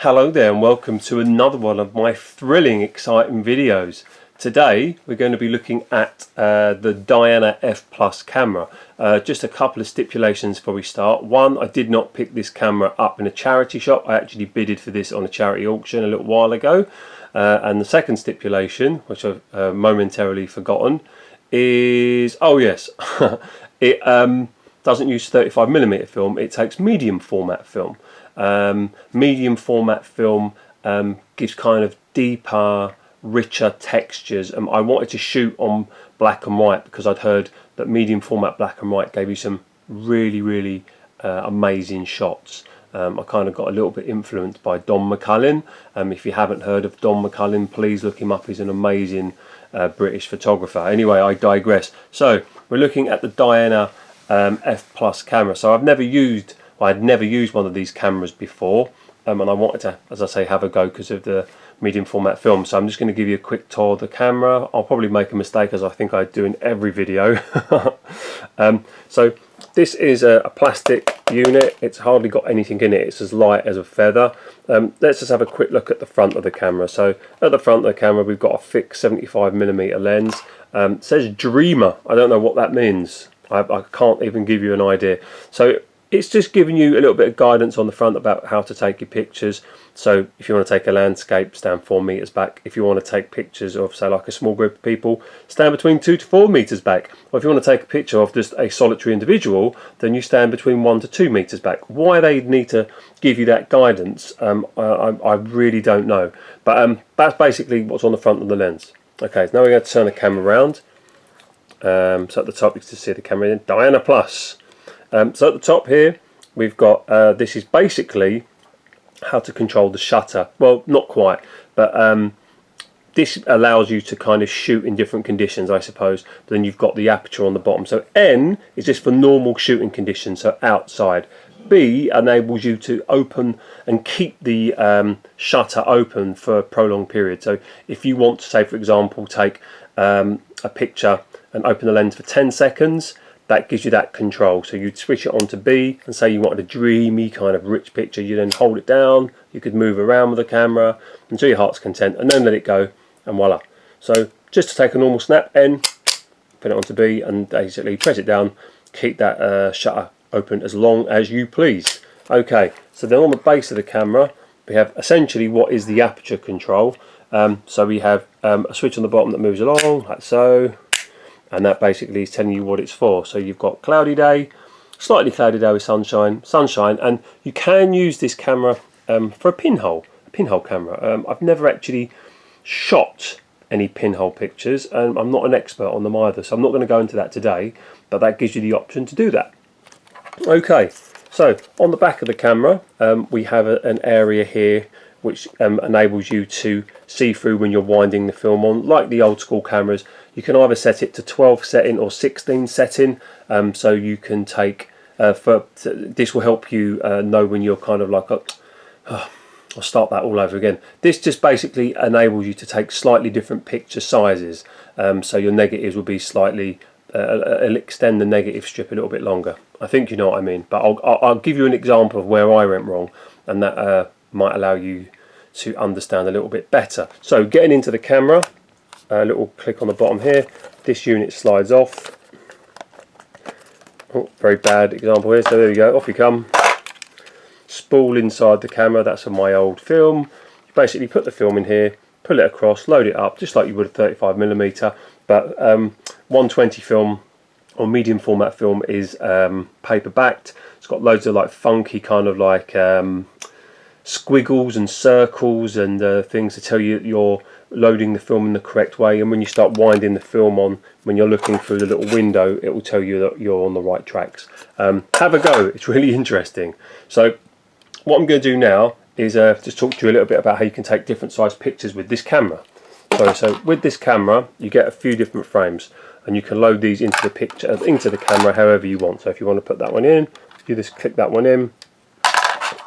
Hello there and welcome to another one of my thrilling, exciting videos. Today we're going to be looking at the Diana F Plus camera. Just a couple of stipulations before we start. One, I did not pick this camera up in a charity shop. I actually bidded for this on a charity auction a little while ago. And the second stipulation, which I've momentarily forgotten, is, oh yes, it doesn't use 35mm film, it takes medium format film. Medium format film gives kind of deeper, richer textures. I wanted to shoot on black and white because I'd heard that medium format black and white gave you some really amazing shots. I kind of got a little bit influenced by Don McCullin. If you haven't heard of Don McCullin, please look him up. He's an amazing British photographer. Anyway, I digress. So we're looking at the Diana F Plus camera. So I'd never used one of these cameras before, and I wanted to, as I say, have a go because of the medium format film. So I'm just going to give you a quick tour of the camera. I'll probably make a mistake, as I think I do in every video. So this is a plastic unit. It's hardly got anything in it. It's as light as a feather. Let's just have a quick look at the front of the camera. So at the front of the camera we've got a fixed 75mm lens. It says Dreamer. I don't know what that means. I can't even give you an idea. So it's just giving you a little bit of guidance on the front about how to take your pictures. So if you want to take a landscape, stand 4 meters back. If you want to take pictures of, say, like a small group of people, stand between 2 to 4 meters back. Or if you want to take a picture of just a solitary individual, then you stand between 1 to 2 meters back. Why they need to give you that guidance, I really don't know. But that's basically what's on the front of the lens. Okay, now we're going to turn the camera around. So at the top you can see the camera in Diana Plus. So at the top here we've got this is basically how to control the shutter. Well, not quite, but this allows you to kind of shoot in different conditions, I suppose. But then you've got the aperture on the bottom. So N is just for normal shooting conditions, so outside. B enables you to open and keep the shutter open for a prolonged period. So if you want to, say for example, take a picture and open the lens for 10 seconds, that gives you that control. So you'd switch it on to B and say you wanted a dreamy kind of rich picture. You then hold it down, you could move around with the camera until your heart's content and then let it go, and voila. So just to take a normal snap, N, put it onto B and basically press it down, keep that shutter open as long as you please. Okay, so then on the base of the camera we have essentially what is the aperture control. So we have a switch on the bottom that moves along like so, and that basically is telling you what it's for. So you've got cloudy day, slightly cloudy day with sunshine, and you can use this camera for a pinhole camera. I've never actually shot any pinhole pictures, and I'm not an expert on them either, so I'm not going to go into that today, but that gives you the option to do that. Okay, so on the back of the camera we have an area here which enables you to see through when you're winding the film on. Like the old school cameras, you can either set it to 12 setting or 16 setting, so you can take this will help you know when you're kind of like I'll start that all over again. This just basically enables you to take slightly different picture sizes, so your negatives will be slightly it'll extend the negative strip a little bit longer. I think you know what I mean, but I'll give you an example of where I went wrong, and that might allow you to understand a little bit better. So getting into the camera, a little click on the bottom here, this unit slides off. Oh, very bad example here, so there you go, off you come. Spool inside the camera, that's of my old film. You basically put the film in here, pull it across, load it up just like you would a 35mm, but 120 film or medium format film is paper backed. It's got loads of like funky kind of like squiggles and circles and things to tell you that you're loading the film in the correct way, and when you start winding the film on, when you're looking through the little window, it will tell you that you're on the right tracks. Have a go, it's really interesting. So what I'm going to do now is just talk to you a little bit about how you can take different size pictures with this camera. So with this camera you get a few different frames, and you can load these into the picture, into the camera however you want. So if you want to put that one in, you just click that one in,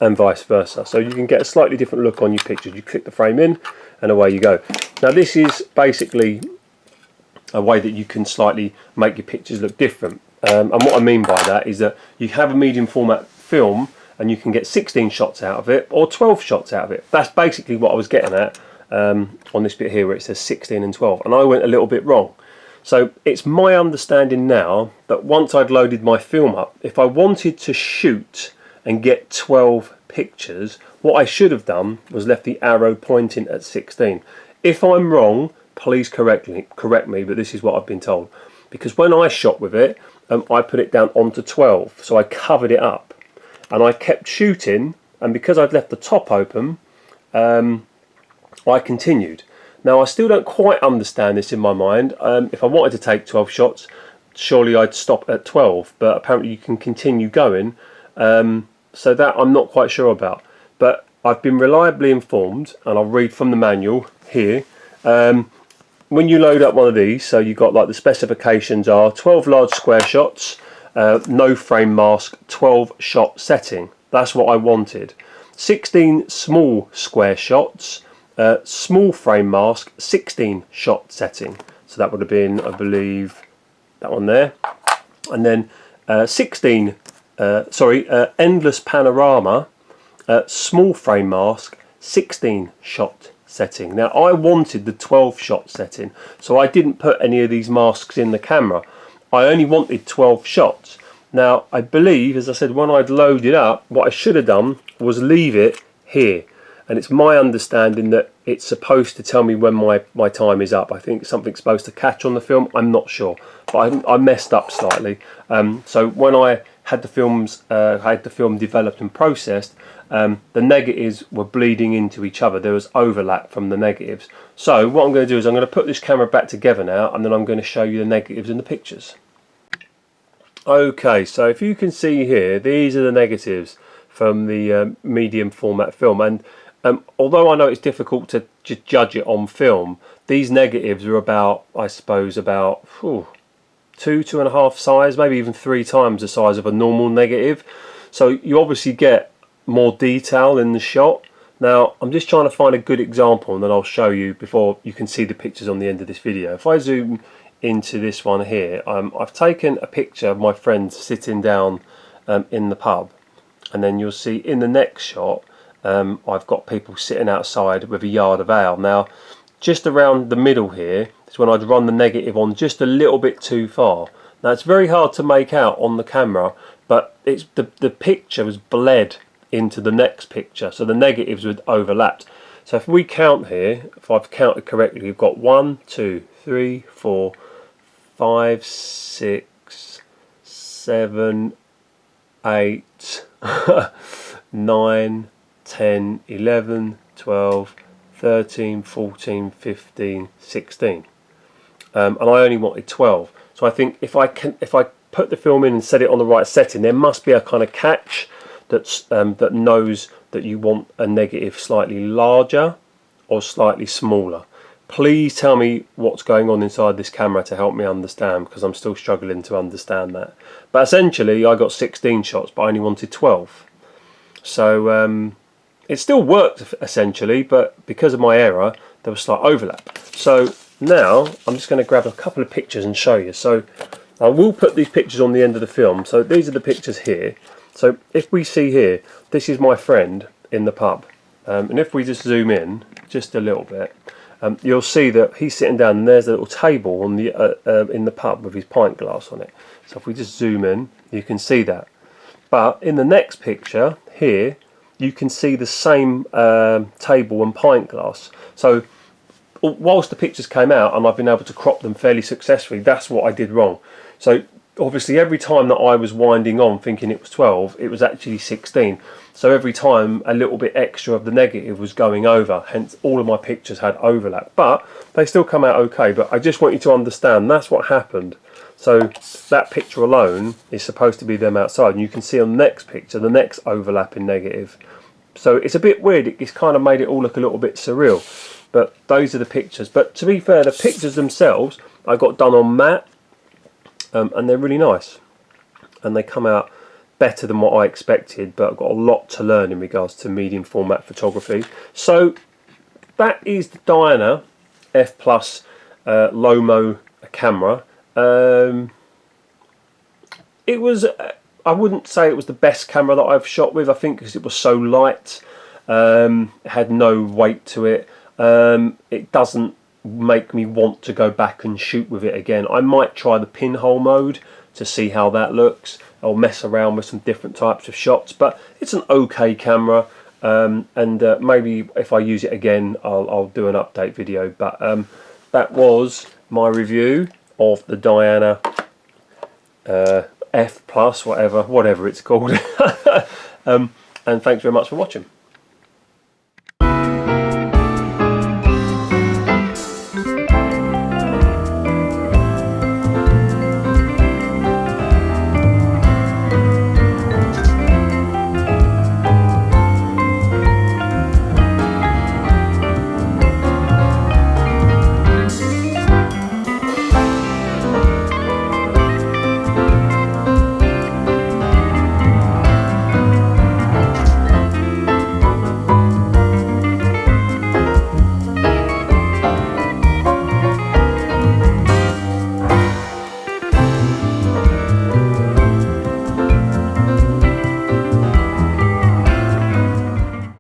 and vice versa. So you can get a slightly different look on your pictures. You click the frame in and away you go. Now this is basically a way that you can slightly make your pictures look different. And what I mean by that is that you have a medium format film and you can get 16 shots out of it or 12 shots out of it. That's basically what I was getting at on this bit here where it says 16 and 12, and I went a little bit wrong. So it's my understanding now that once I'd loaded my film up, if I wanted to shoot and get 12 pictures, what I should have done was left the arrow pointing at 16. If I'm wrong, please correct me, but this is what I've been told. Because when I shot with it, I put it down onto 12, so I covered it up. And I kept shooting, and because I'd left the top open, I continued. Now I still don't quite understand this in my mind. If I wanted to take 12 shots, surely I'd stop at 12, but apparently you can continue going. So that I'm not quite sure about. But I've been reliably informed, and I'll read from the manual here. When you load up one of these, so you've got like the specifications are 12 large square shots, no frame mask, 12 shot setting. That's what I wanted. 16 small square shots, small frame mask, 16 shot setting. So that would have been, I believe, that one there. And then 16, endless panorama, small frame mask, 16 shot setting. Now I wanted the 12 shot setting, so I didn't put any of these masks in the camera. I only wanted 12 shots. Now I believe, as I said, when I'd loaded up, what I should have done was leave it here, and it's my understanding that it's supposed to tell me when my time is up. I think something's supposed to catch on the film, I'm not sure, but I messed up slightly. So when I had the film developed and processed, the negatives were bleeding into each other. There was overlap from the negatives. So what I'm going to do is I'm going to put this camera back together now, and then I'm going to show you the negatives and the pictures. Okay, so if you can see here, these are the negatives from the medium format film, and although I know it's difficult to judge it on film, these negatives are about, I suppose, about 2.5 size, maybe even 3 times the size of a normal negative. So you obviously get more detail in the shot. Now I'm just trying to find a good example, and then I'll show you before you can see the pictures on the end of this video. If I zoom into this one here, I've taken a picture of my friend sitting down in the pub, and then you'll see in the next shot I've got people sitting outside with a yard of ale. Now just around the middle here is when I'd run the negative on just a little bit too far. Now it's very hard to make out on the camera, but it's the picture was bled into the next picture, so the negatives would overlapped. So if we count here, if I've counted correctly, we've got 1, 2, 3, 4, 5, 6, 7, 8, 9, 10, 11, 12, 13, 14, 15, 16. And I only wanted 12. So I think if I put the film in and set it on the right setting, there must be a kind of catch that knows that you want a negative slightly larger or slightly smaller. Please tell me what's going on inside this camera to help me understand, because I'm still struggling to understand that. But essentially I got 16 shots, but I only wanted 12. So it still worked essentially, but because of my error there was slight overlap. So now I'm just going to grab a couple of pictures and show you. So I will put these pictures on the end of the film. So these are the pictures here. So if we see here, this is my friend in the pub, and if we just zoom in just a little bit, you'll see that he's sitting down, and there's a little table on the in the pub with his pint glass on it. So if we just zoom in, you can see that. But in the next picture here, you can see the same table and pint glass. So whilst the pictures came out and I've been able to crop them fairly successfully, that's what I did wrong. So obviously every time that I was winding on thinking it was 12, it was actually 16. So every time a little bit extra of the negative was going over, hence all of my pictures had overlap. But they still come out okay, but I just want you to understand that's what happened. So that picture alone is supposed to be them outside, and you can see on the next picture the next overlapping negative. So it's a bit weird, it's kind of made it all look a little bit surreal. But those are the pictures. But to be fair, the pictures themselves I got done on matte, and they're really nice, and they come out better than what I expected, but I've got a lot to learn in regards to medium format photography. So that is the Diana F Plus Lomo camera. It was I wouldn't say it was the best camera that I've shot with. I think because it was so light, it had no weight to it. It doesn't make me want to go back and shoot with it again. I might try the pinhole mode to see how that looks. I'll mess around with some different types of shots, but it's an okay camera. And maybe if I use it again, I'll do an update video. But that was my review of the Diana F plus, whatever it's called. And thanks very much for watching.